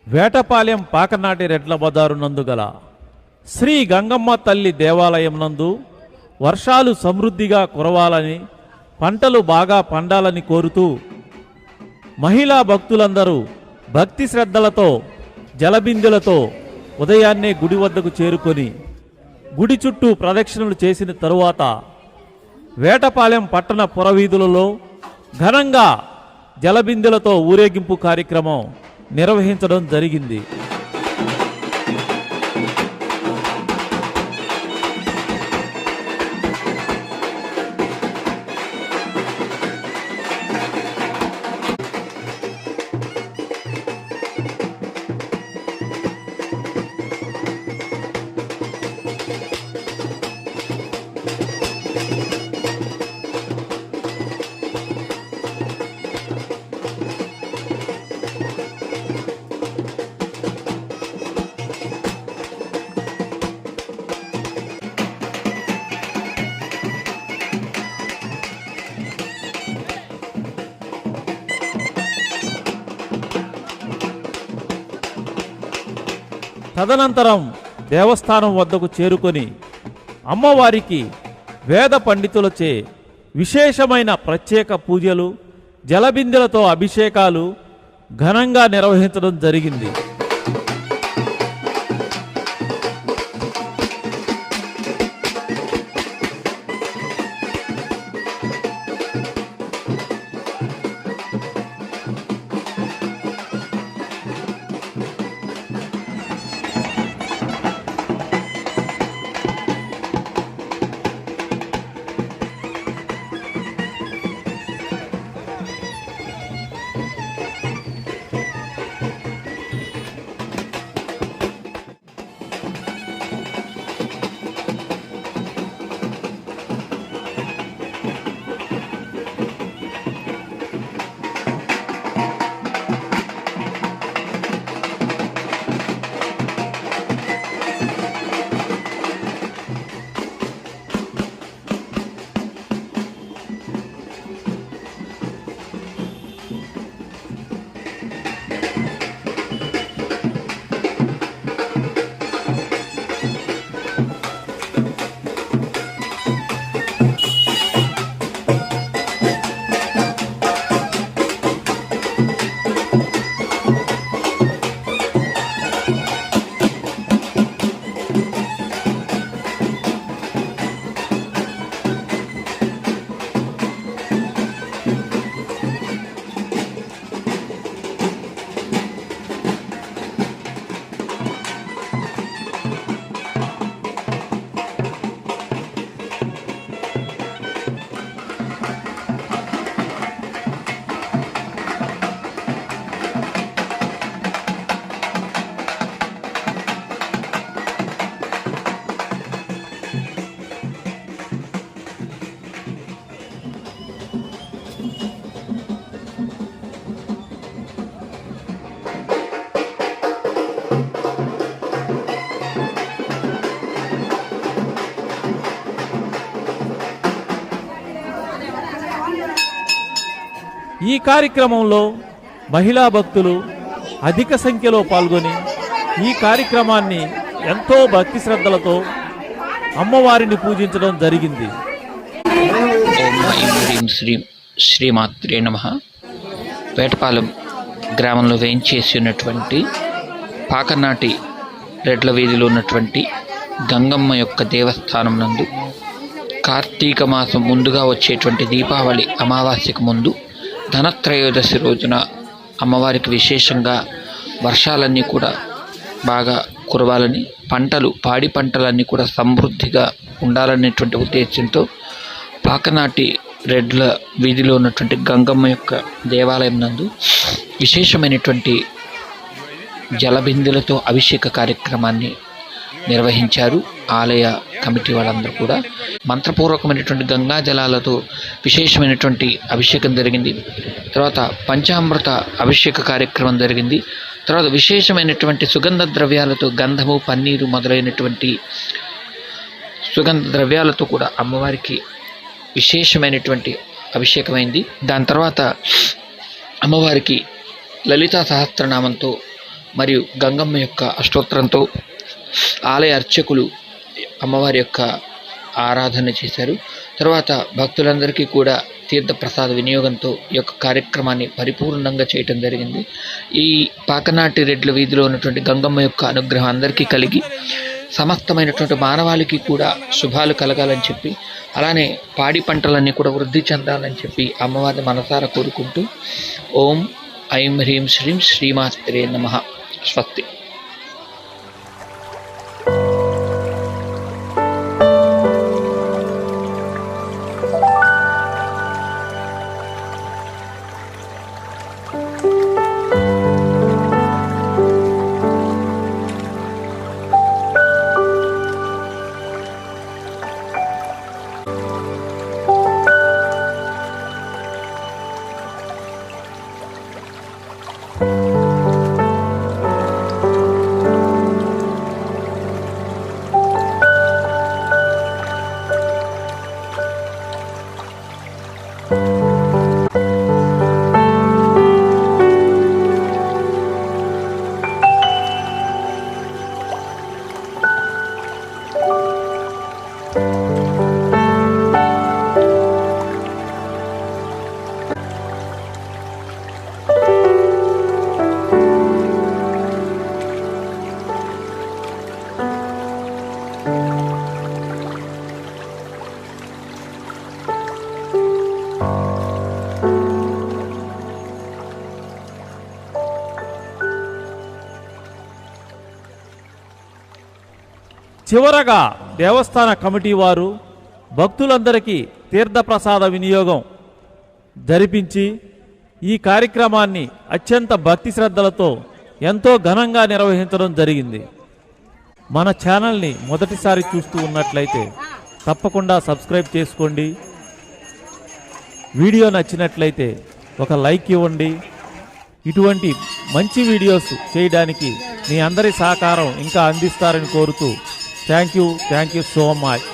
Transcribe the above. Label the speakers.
Speaker 1: వేటపాలెం పాకనాటి రెడ్ల బజారు నందు గల శ్రీ గంగమ్మ తల్లి దేవాలయం నందు వర్షాలు సమృద్ధిగా కురవాలని, పంటలు బాగా పండాలని కోరుతూ మహిళా భక్తులందరూ భక్తి శ్రద్ధలతో జలబిందులతో ఉదయాన్నే గుడి వద్దకు చేరుకొని గుడి చుట్టూ ప్రదక్షిణలు చేసిన తరువాత వేటపాలెం పట్టణ పురవీధులలో ఘనంగా జలబిందులతో ఊరేగింపు కార్యక్రమం నిర్వహించడం జరిగింది. తదనంతరం దేవస్థానం వద్దకు చేరుకొని అమ్మవారికి వేద పండితులచే విశేషమైన ప్రత్యేక పూజలు, జలబిందెలతో అభిషేకాలు ఘనంగా నిర్వహించడం జరిగింది. ఈ కార్యక్రమంలో మహిళా భక్తులు అధిక సంఖ్యలో పాల్గొని ఈ కార్యక్రమాన్ని ఎంతో భక్తి శ్రద్ధలతో అమ్మవారిని పూజించడం జరిగింది.
Speaker 2: శ్రీమాత్రే నమః. వేటపాలెం గ్రామంలో వేయించేసి ఉన్నటువంటి పాకనాటి రెడ్ల వీధిలో ఉన్నటువంటి గంగమ్మ యొక్క దేవస్థానం నందు కార్తీక మాసం ముందుగా వచ్చేటువంటి దీపావళి అమావాస్యకు ముందు ధనత్రయోదశి రోజున అమ్మవారికి విశేషంగా వర్షాలన్నీ కూడా బాగా కురవాలని, పాడి పంటలన్నీ కూడా సమృద్ధిగా ఉండాలనేటువంటి ఉద్దేశంతో పాకనాటి రెడ్ల వీధిలో ఉన్నటువంటి గంగమ్మ యొక్క దేవాలయం నందు విశేషమైనటువంటి జలబిందులతో అభిషేక కార్యక్రమాన్ని నిర్వహించారు. ఆలయ కమిటీ వాళ్ళందరూ కూడా మంత్రపూర్వకమైనటువంటి గంగా జలాలతో విశేషమైనటువంటి అభిషేకం జరిగింది. తర్వాత పంచామృత అభిషేక కార్యక్రమం జరిగింది. తర్వాత విశేషమైనటువంటి సుగంధ ద్రవ్యాలతో గంధము, పన్నీరు మొదలైనటువంటి సుగంధ ద్రవ్యాలతో కూడా అమ్మవారికి విశేషమైనటువంటి అభిషేకమైంది. దాని తర్వాత అమ్మవారికి లలితా సహస్రనామంతో మరియు గంగమ్మ యొక్క అష్టోత్తరంతో ఆలయ అర్చకులు అమ్మవారి యొక్క ఆరాధన చేశారు. తర్వాత భక్తులందరికీ కూడా తీర్థప్రసాద వినియోగంతో ఈ యొక్క కార్యక్రమాన్ని పరిపూర్ణంగా చేయటం జరిగింది. ఈ పాకనాటి రెడ్ల వీధిలో ఉన్నటువంటి గంగమ్మ యొక్క అనుగ్రహం అందరికీ కలిగి సమస్తమైనటువంటి మానవాళికి కూడా శుభాలు కలగాలని చెప్పి, అలానే పాడి పంటలన్నీ కూడా వృద్ధి చెందాలని చెప్పి అమ్మవారిని మనసారా కోరుకుంటూ ఓం ఐం హ్రీం శ్రీం శ్రీమాత్రే నమః. స్వస్తి.
Speaker 1: చివరగా దేవస్థాన కమిటీ వారు భక్తులందరికీ తీర్థప్రసాద వినియోగం జరిపించి ఈ కార్యక్రమాన్ని అత్యంత భక్తి శ్రద్ధలతో ఎంతో ఘనంగా నిర్వహించడం జరిగింది. మన ఛానల్ని మొదటిసారి చూస్తూ ఉన్నట్లయితే తప్పకుండా సబ్స్క్రైబ్ చేసుకోండి. వీడియో నచ్చినట్లయితే ఒక లైక్ ఇవ్వండి. ఇటువంటి మంచి వీడియోస్ చేయడానికి మీ అందరి సహకారం ఇంకా అందిస్తారని కోరుతూ థ్యాంక్ యూ సో మచ్.